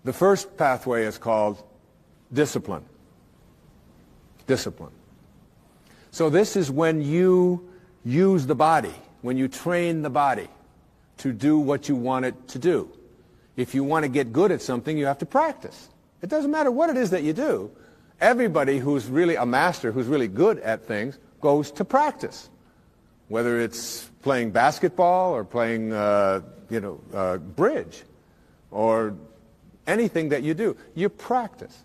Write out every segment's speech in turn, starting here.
The first pathway is called discipline. Discipline. So this is when you use the body, when you train the body to do what you want it to do. If you want to get good at something, you have to practice. It doesn't matter what it is that you do. Everybody who's really a master, who's really good at things, goes to practice. Whether it's playing basketball or playing, bridge or anything that you do, you practice.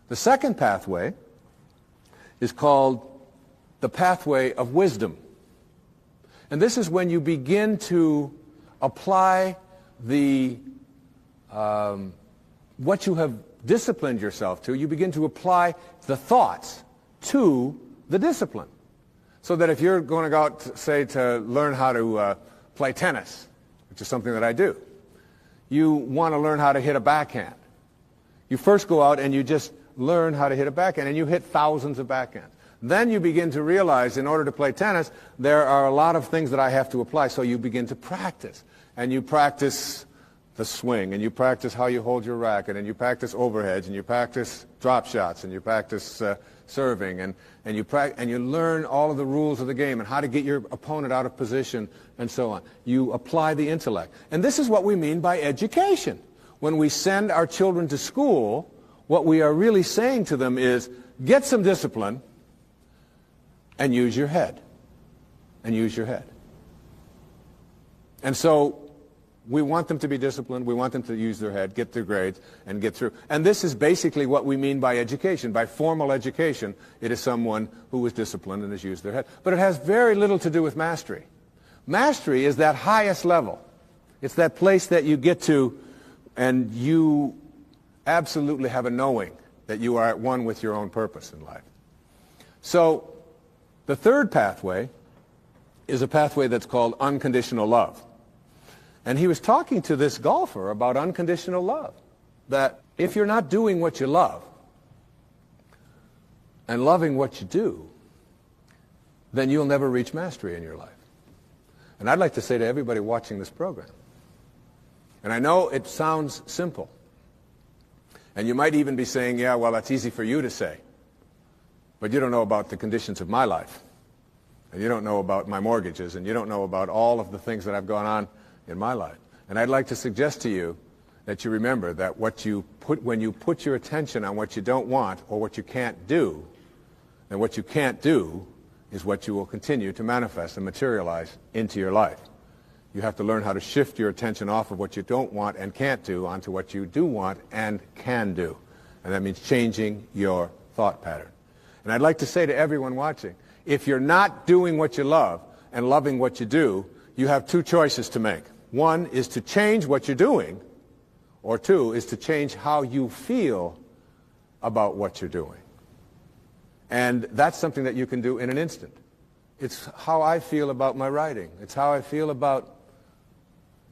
The second pathway is called the pathway of wisdom. And this is when you begin to apply the what you have disciplined yourself to. You begin to apply the thoughts to the discipline. So that if you're going to go out, say, to learn how to play tennis, which is something that I do, you want to learn how to hit a backhand. You first go out and you just learn how to hit a backhand, and you hit thousands of backhands. Then you begin to realize, in order to play tennis, there are a lot of things that I have to apply, so you begin to practice. And you practice the swing, and you practice how you hold your racket, and you practice overheads, and you practice drop shots, and you practice serving, and you learn all of the rules of the game and how to get your opponent out of position, and so on. You apply the intellect. And this is what we mean by education. When we send our children to school, what we are really saying to them is, get some discipline and use your head. And use your head. And so we want them to be disciplined. We want them to use their head, get their grades, and get through. And this is basically what we mean by education. By formal education, it is someone who is disciplined and has used their head. But it has very little to do with mastery. Mastery is that highest level. It's that place that you get to and you absolutely have a knowing that you are at one with your own purpose in life. So the third pathway is a pathway that's called unconditional love. And he was talking to this golfer about unconditional love. That if you're not doing what you love and loving what you do, then you'll never reach mastery in your life. And I'd like to say to everybody watching this program, and I know it sounds simple, and you might even be saying, yeah, well, that's easy for you to say, but you don't know about the conditions of my life, and you don't know about my mortgages, and you don't know about all of the things that have gone on in my life. And I'd like to suggest to you that you remember that when you put your attention on what you don't want or what you can't do, then what you can't do is what you will continue to manifest and materialize into your life. You have to learn how to shift your attention off of what you don't want and can't do onto what you do want and can do. And that means changing your thought pattern. And I'd like to say to everyone watching, if you're not doing what you love and loving what you do, you have two choices to make. One is to change what you're doing, or two is to change how you feel about what you're doing. And that's something that you can do in an instant. It's how I feel about my writing. It's how I feel about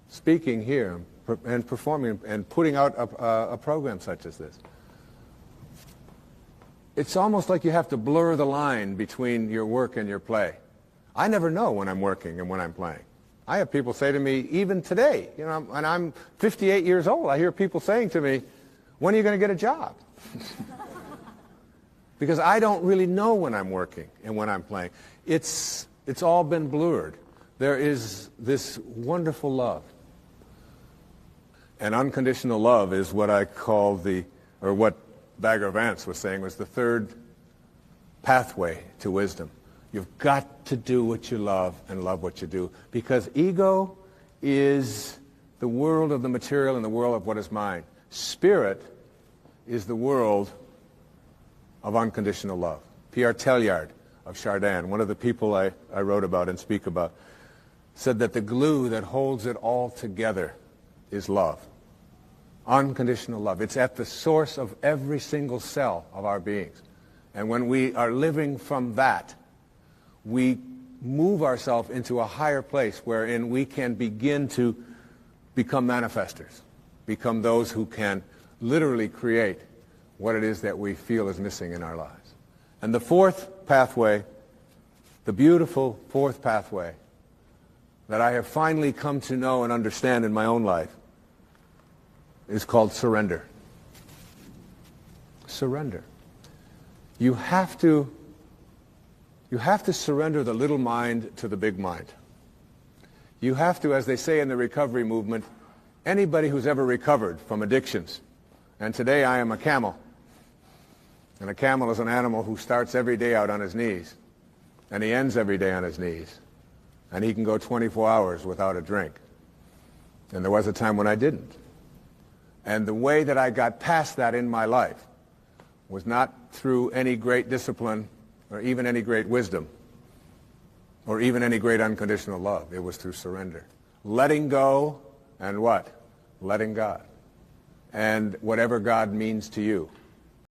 speaking here and performing and putting out a program such as this. It's almost like you have to blur the line between your work and your play. I never know when I'm working and when I'm playing. I have people say to me, even today, and I'm 58 years old, I hear people saying to me, when are you going to get a job? Because I don't really know when I'm working and when I'm playing. It's all been blurred. There is this wonderful love. And unconditional love is what I call what Bagger Vance was saying was the third pathway to wisdom. You've got to do what you love and love what you do. Because ego is the world of the material and the world of what is mine. Spirit is the world of unconditional love. Pierre Teilhard of Chardin, one of the people I wrote about and speak about, said that the glue that holds it all together is love. Unconditional love. It's at the source of every single cell of our beings. And when we are living from that, we move ourselves into a higher place wherein we can begin to become manifestors, become those who can literally create what it is that we feel is missing in our lives. And the fourth pathway, the beautiful fourth pathway that I have finally come to know and understand in my own life is called surrender. surrender. You have to surrender the little mind to the big mind. You have to, as they say in the recovery movement, anybody who's ever recovered from addictions, and today I am a camel, and a camel is an animal who starts every day out on his knees, and he ends every day on his knees, and he can go 24 hours without a drink. And there was a time when I didn't. And the way that I got past that in my life was not through any great discipline or even any great wisdom or even any great unconditional love. It was through surrender. Letting go and what? Letting God. And whatever God means to you.